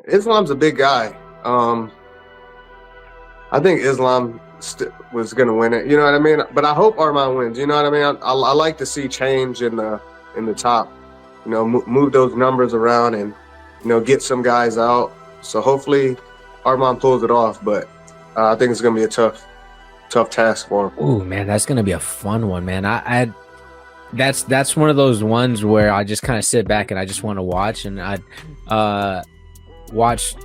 Islam's a big guy. I think Islam was going to win it. You know what I mean? But I hope Arman wins. You know what I mean? I like to see change in the top. You know, move those numbers around and, you know, get some guys out. So hopefully Arman pulls it off. But I think it's going to be a tough task for him. Ooh, man, that's going to be a fun one, man. That's one of those ones where I just kind of sit back and I just want to watch, and I'd watch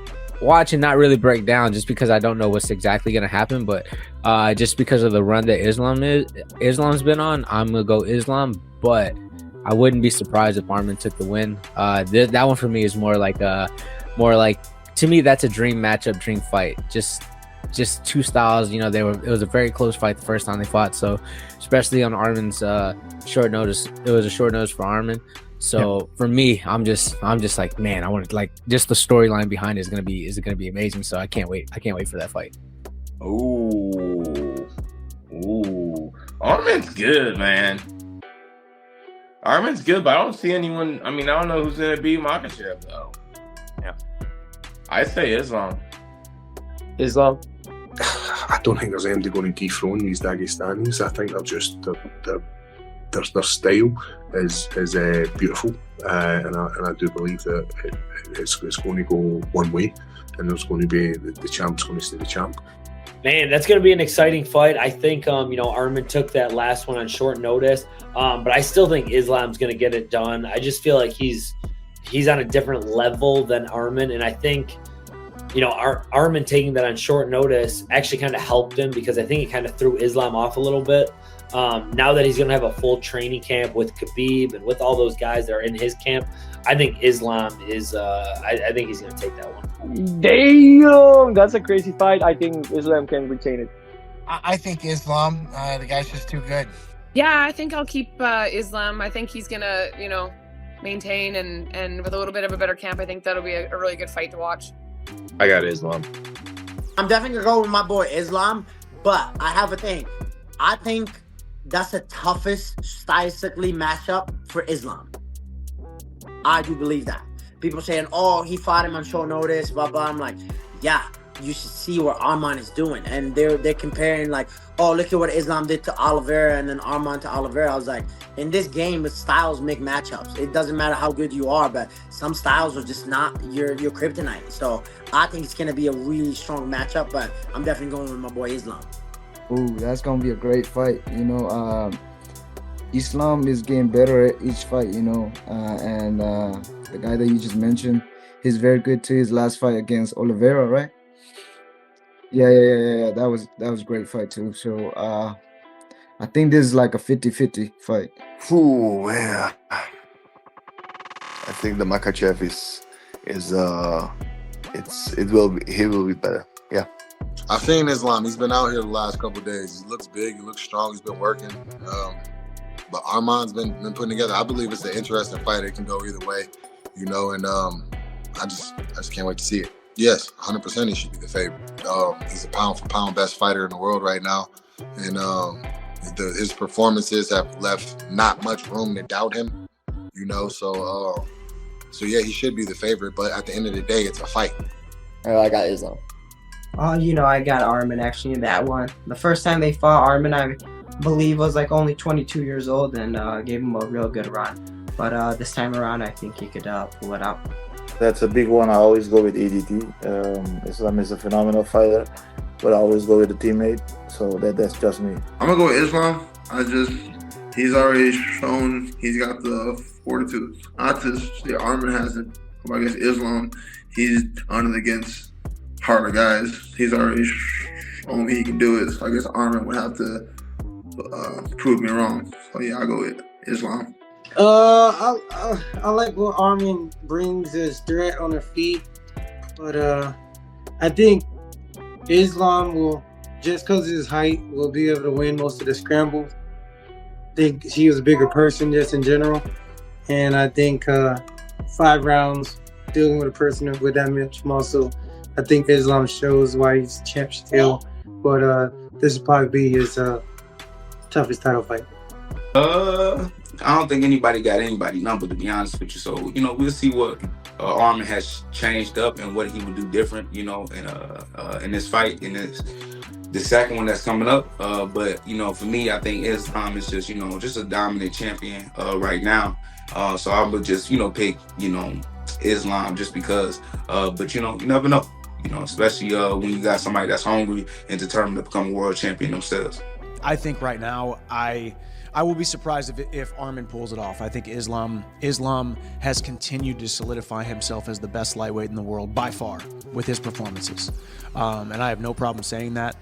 and not really break down just because I don't know what's exactly going to happen. But just because of the run that Islam's been on, I'm going to go Islam. But I wouldn't be surprised if Arman took the win. That one for me is more like to me, that's a dream matchup, dream fight. Just two styles, you know. It was a very close fight the first time they fought. So especially on Arman's short notice, it was a short notice for Arman. So for me, I'm just like, man, I want to, like, just the storyline behind it is gonna be amazing. So I can't wait for that fight. Ooh, Arman's good, man. Arman's good, but I don't see anyone. I mean, I don't know who's gonna beat Makhachev though. Yeah, I say Islam. I don't think there's anybody going to dethrone these Dagestanis. I think they're just their style is beautiful, and I do believe that it's going to go one way, and there's going to be the champ's going to stay the champ. Man, that's going to be an exciting fight. I think, Arman took that last one on short notice, but I still think Islam's going to get it done. I just feel like he's on a different level than Arman, and I think, Arman taking that on short notice actually kind of helped him, because I think it kind of threw Islam off a little bit. Now that he's going to have a full training camp with Khabib and with all those guys that are in his camp, I think Islam is I think he's going to take that one. Damn, that's a crazy fight. I think Islam can retain it. I think Islam. The guy's just too good. Yeah, I think I'll keep Islam. I think he's going to, maintain and with a little bit of a better camp, I think that'll be a really good fight to watch. I got Islam. I'm definitely going to go with my boy Islam, but I have a thing. I think that's the toughest stylistically matchup for Islam. I do believe that. People saying, oh, he fought him on short notice, blah, blah. I'm like, yeah, you should see what Arman is doing. And they're comparing, like, oh, look at what Islam did to Oliveira and then Arman to Oliveira. I was like, in this game, styles make matchups. It doesn't matter how good you are, but some styles are just not your kryptonite. So I think it's going to be a really strong matchup, but I'm definitely going with my boy Islam. Ooh, that's going to be a great fight. Islam is getting better at each fight, and the guy that you just mentioned, he's very good too. His last fight against Oliveira, right? Yeah. That was a great fight too. So I think this is like a 50-50 fight. Ooh, yeah. I think the Makhachev he will be better. Yeah. I've seen Islam. He's been out here the last couple of days. He looks big. He looks strong. He's been working. But Arman's been putting together. I believe it's an interesting fight. It can go either way, and I just can't wait to see it. Yes, 100% he should be the favorite. He's a pound-for-pound best fighter in the world right now, and his performances have left not much room to doubt him. So yeah, he should be the favorite. But at the end of the day, it's a fight. I got Islam. I got Arman actually in that one. The first time they fought, Arman, I believe, was like only 22 years old and gave him a real good run. But this time around, I think he could pull it out. That's a big one. I always go with ADT. Islam is a phenomenal fighter, but I always go with a teammate. So that's just me. I'm going to go with Islam. He's already shown he's got the fortitude. Not to say Arman hasn't. I guess Islam, he's done it against harder guys. He's already shown he can do it. So I guess Arman would have to prove me wrong. So yeah, I'll go with Islam. I like what Arman brings as threat on the feet, but I think Islam will, just because of his height, will be able to win most of the scrambles. I think he was a bigger person just in general, and I think 5 rounds dealing with a person with that much muscle, I think Islam shows why he's champ still, but this will probably be his toughest title fight. I don't think anybody got anybody number, to be honest with you. So, we'll see what Arman has changed up and what he would do different, in this fight, in the second one that's coming up. But for me, I think Islam is just just a dominant champion right now. So I would just pick Islam just because. But you never know. Especially when you got somebody that's hungry and determined to become a world champion themselves. I think right now, I will be surprised if Arman pulls it off. I think Islam has continued to solidify himself as the best lightweight in the world by far with his performances. And I have no problem saying that.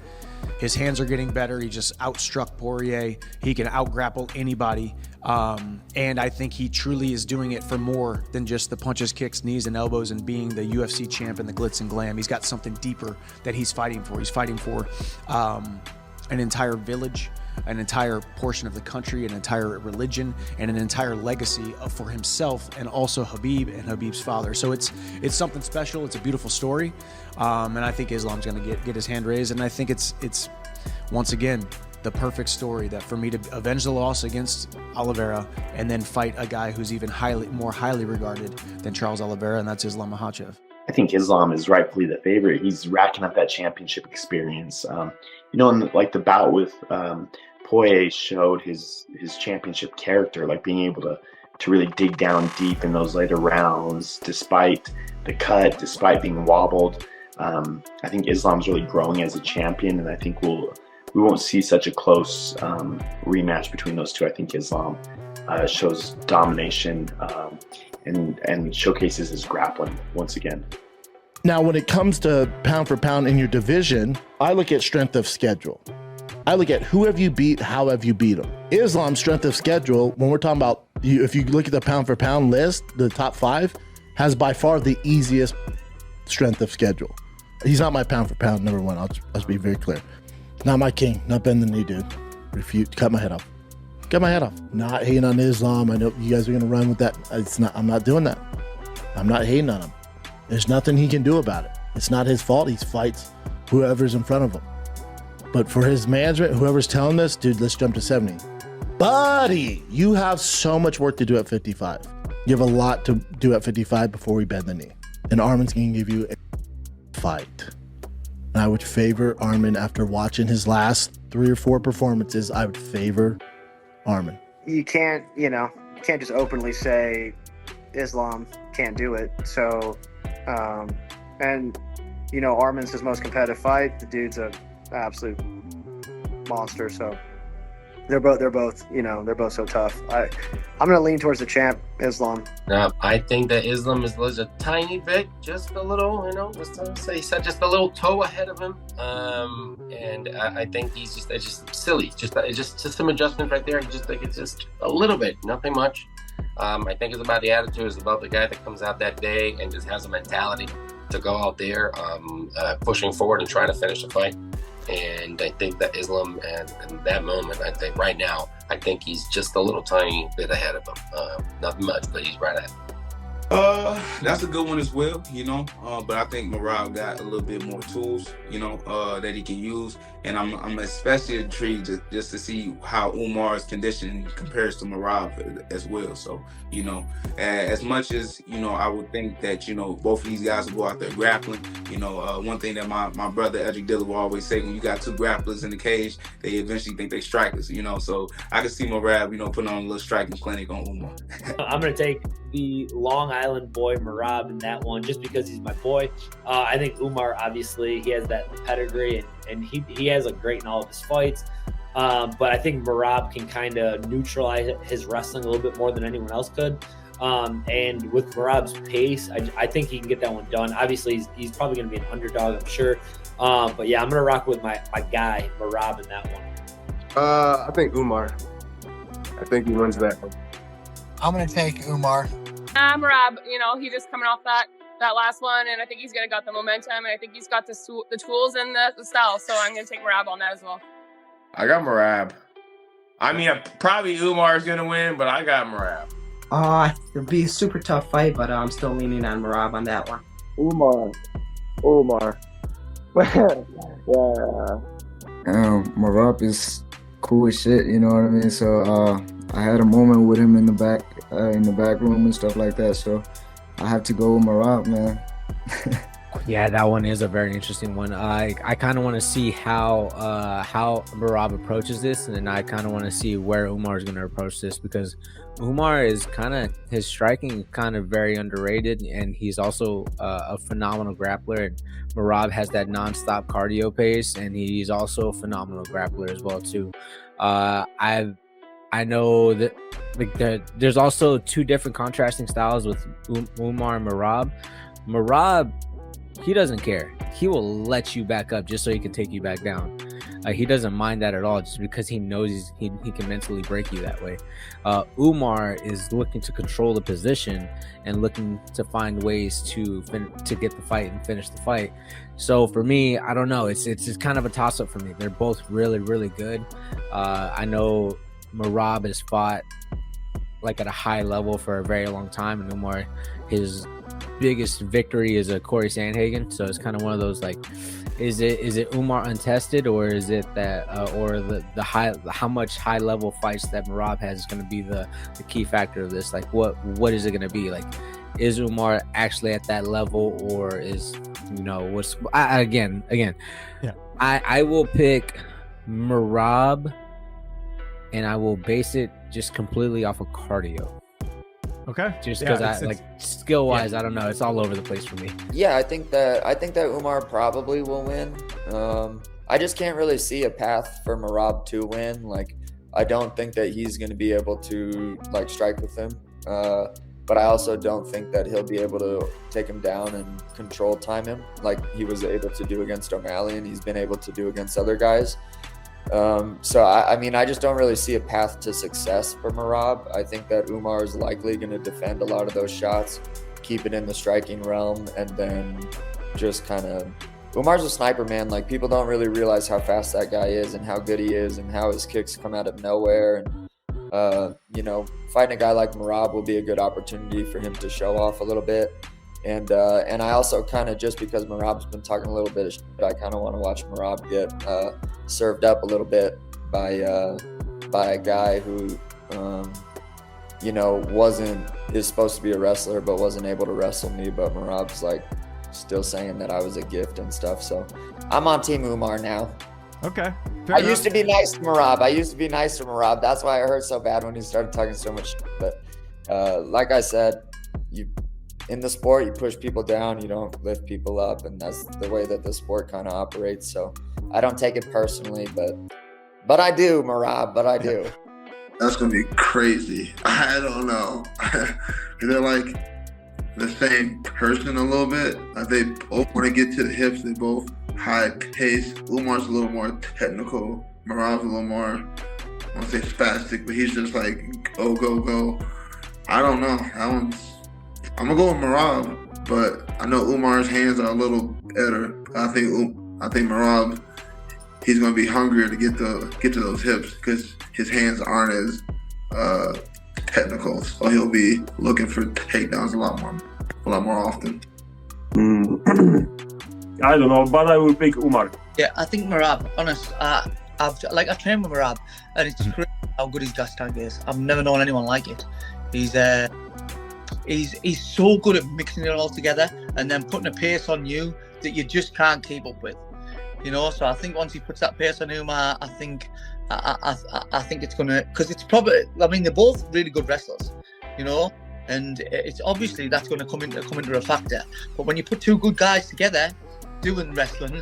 His hands are getting better. He just outstruck Poirier. He can outgrapple anybody. And I think he truly is doing it for more than just the punches, kicks, knees, and elbows and being the UFC champ and the glitz and glam. He's got something deeper that he's fighting for. He's fighting for an entire village, an entire portion of the country, an entire religion, and an entire legacy for himself and also Khabib and Khabib's father. So it's something special. It's a beautiful story. And I think Islam's going to get his hand raised. And I think it's once again, the perfect story that for me to avenge the loss against Oliveira and then fight a guy who's even more highly regarded than Charles Oliveira, and that's Islam Makhachev. I think Islam is rightfully the favorite. He's racking up that championship experience. In the bout with Poirier showed his championship character, like being able to really dig down deep in those later rounds, despite the cut, despite being wobbled. I think Islam's really growing as a champion, and I think we won't see such a close rematch between those two. I think Islam shows domination and showcases his grappling once again. Now, when it comes to pound for pound in your division, I look at strength of schedule. I look at who have you beat, how have you beat them. Islam's strength of schedule, when we're talking about, if you look at the pound for pound list, the top 5 has by far the easiest strength of schedule. He's not my pound for pound number 1. Let's be very clear. Not my king, not bend the knee, dude. Refute, cut my head off. Cut my head off. Not hating on Islam. I know you guys are gonna run with that. I'm not doing that. I'm not hating on him. There's nothing he can do about it. It's not his fault. He fights whoever's in front of him. But for his management, whoever's telling this, dude, let's jump to 70. Buddy, you have so much work to do at 55. You have a lot to do at 55 before we bend the knee. And Arman's gonna give you a fight. And I would favor Arman after watching his last 3 or 4 performances. I would favor Arman. You can't just openly say Islam can't do it. So, Arman's his most competitive fight. The dude's an absolute monster. So they're both so tough. I'm gonna lean towards the champ, Islam. I think that Islam is a tiny bit, just a little, just a little toe ahead of him. And I think he's just silly. Just some adjustment right there. It's just a little bit, nothing much. I think it's about the attitude. It's about the guy that comes out that day and just has a mentality to go out there, pushing forward and trying to finish the fight. And I think that Islam, and in that moment, I think he's just a little tiny bit ahead of him. Not much, but he's right ahead. That's a good one as well, but I think Merab got a little bit more tools, that he can use. And I'm especially intrigued just to see how Umar's condition compares to Merab as well. So, as much as, I would think that, both of these guys will go out there grappling. One thing that my brother Edric Diller will always say, when you got 2 grapplers in the cage, they eventually think they strikers, so I can see Merab, putting on a little striking clinic on Umar. I'm going to take the Long Island boy Merab in that one just because he's my boy. I think Umar, obviously, he has that pedigree and he has a great in all of his fights. But I think Merab can kind of neutralize his wrestling a little bit more than anyone else could. And with Merab's pace, I think he can get that one done. Obviously, he's probably going to be an underdog, I'm sure. But yeah, I'm going to rock with my guy, Merab, in that one. I think Umar. I think he wins that one. I'm going to take Umar. Merab, he just coming off that last one, and I think he's got the momentum, and I think he's got the tools and the style. So I'm going to take Merab on that as well. I got Merab. I mean, probably Umar's going to win, but I got Merab. It'll be a super tough fight, but I'm still leaning on Merab on that one. Umar. Merab is cool as shit, you know what I mean? So I had a moment with him in the back room and stuff like that. So I have to go with Merab, man. Yeah, that one is a very interesting one. I kind of want to see how Merab approaches this, and then I kind of want to see where Umar is going to approach this, because Umar is his striking kind of very underrated, and he's also a phenomenal grappler. And Merab has that nonstop cardio pace, and he's also a phenomenal grappler as well too. I know that there's also two different contrasting styles with Umar and Merab. Merab, he doesn't care. He will let you back up just so he can take you back down. He doesn't mind that at all, just because he knows he can mentally break you that way. Umar is looking to control the position and looking to find ways to get the fight and finish the fight. So for me, I don't know. It's kind of a toss-up for me. They're both really, really good. I know Merab has fought like at a high level for a very long time, and Umar, his biggest victory is a Cory Sandhagen. So it's kind of one of those, like, is it Umar untested, or is it that or the how much high level fights that Merab has is going to be the key factor of this? Like, what is it going to be? Like, is Umar actually at that level, or is, what's again yeah, I will pick Merab, and I will base it just completely off of cardio. Okay. Just because skill wise, I don't know. It's all over the place for me. Yeah, I think that Umar probably will win. I just can't really see a path for Merab to win. Like, I don't think that he's going to be able to strike with him. But I also don't think that he'll be able to take him down and control time him like he was able to do against O'Malley, and he's been able to do against other guys. So I just don't really see a path to success for Merab. I think that Umar is likely going to defend a lot of those shots, keep it in the striking realm, and then just kind of, Umar's a sniper, man. Like, people don't really realize how fast that guy is and how good he is and how his kicks come out of nowhere. And, fighting a guy like Merab will be a good opportunity for him to show off a little bit. And I also kind of, just because Merab's been talking a little bit of shit, I kind of want to watch Merab get served up a little bit by a guy who, is supposed to be a wrestler but wasn't able to wrestle me. But Merab's still saying that I was a gift and stuff. So I'm on Team Umar now. Okay. I used to be nice to Merab. That's why I hurt so bad when he started talking so much shit. But like I said, in the sport, you push people down, you don't lift people up, and that's the way that the sport kind of operates. So I don't take it personally, but I do, Merab, but I do. That's gonna be crazy. I don't know. They're like the same person a little bit. They both want to get to the hips. They both high pace. Umar's a little more technical. Merab's a little more, I won't say spastic, but he's just like go, go, go. I don't know. I'm gonna go with Merab, but I know Umar's hands are a little better. I think Merab, he's gonna be hungrier to get to those hips because his hands aren't as technical. So he'll be looking for takedowns a lot more often. I don't know, but I will pick Umar. Yeah, I think Merab. Honest, I've trained with Merab, and it's crazy how good his gas tank is. I've never known anyone like it. He's so good at mixing it all together and then putting a pace on you that you just can't keep up with. So I think once he puts that pace on Umar, I think it's gonna, because it's probably, they're both really good wrestlers, and it's obviously that's going to come into a factor. But when you put two good guys together doing wrestling,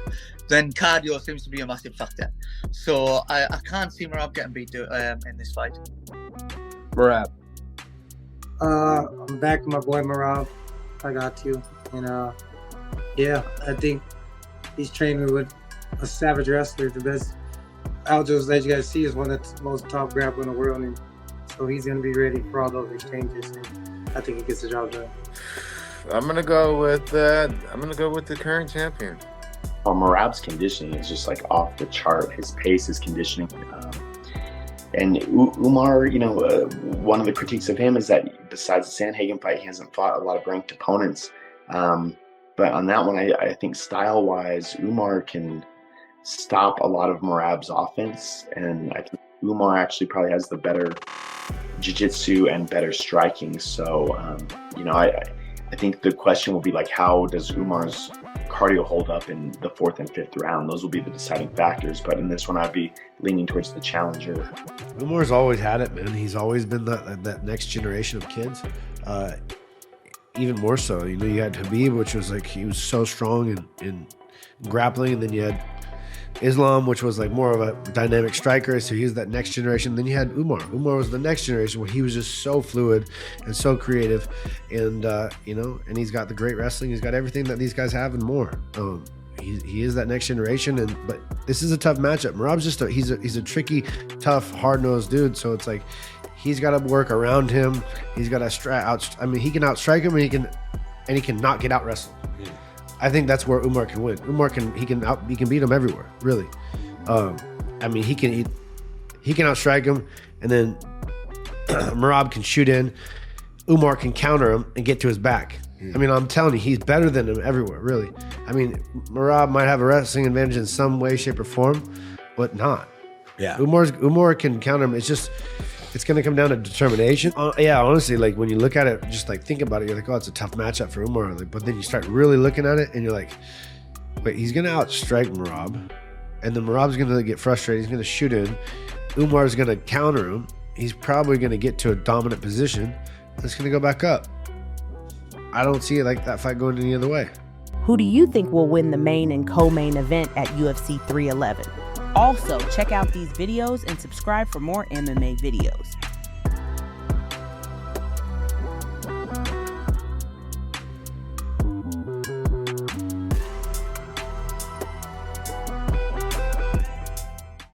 then cardio seems to be a massive factor. So I can't see Merab getting beat in this fight. Merab. I'm back with my boy Merab. I got you. And I think he's training with a savage wrestler. The best Aljo's that you guys see is one that's the most top grappler in the world, and so he's gonna be ready for all those exchanges. And I think he gets the job done. I'm gonna go with the current champion. Well, Merab's conditioning is just off the chart. His pace, his conditioning. And Umar, one of the critiques of him is that besides the Sandhagen fight, he hasn't fought a lot of ranked opponents. But on that one, I think style-wise, Umar can stop a lot of Merab's offense. And I think Umar actually probably has the better jiu-jitsu and better striking. So, I think the question will be like, how does Umar's cardio hold up in the 4th and 5th round? Those will be the deciding factors. But in this one, I'd be leaning towards the challenger. Umar's always had it, man. He's always been that next generation of kids. Even more so, you know, you had Khabib, which was like, he was so strong in grappling, and then you had Islam, which was like more of a dynamic striker, so he's that next generation. Then you had Umar. Umar was the next generation where he was just so fluid and so creative, and you know, and he's got the great wrestling. He's got everything that these guys have and more. He is that next generation, but this is a tough matchup. Merab's just he's a tricky, tough, hard-nosed dude. So it's like he's got to work around him. He's got to he can outstrike him, and he can not get out wrestled. I think that's where Umar can win. Umar can beat him everywhere, really. He can outstrike him, and then Merab can shoot in. Umar can counter him and get to his back. I mean, I'm telling you, he's better than him everywhere, really. I mean, Merab might have a wrestling advantage in some way, shape, or form, but not. Yeah. Umar can counter him. It's going to come down to determination. Yeah, honestly, like when you look at it, just like think about it, you're like, oh, it's a tough matchup for Umar. Like, but then you start really looking at it and you're like, wait, he's going to outstrike Merab, and then Merab's going to get frustrated. He's going to shoot in. Umar's going to counter him. He's probably going to get to a dominant position. It's going to go back up. I don't see it like that fight going any other way. Who do you think will win the main and co-main event at UFC 311? Also, check out these videos and subscribe for more MMA videos.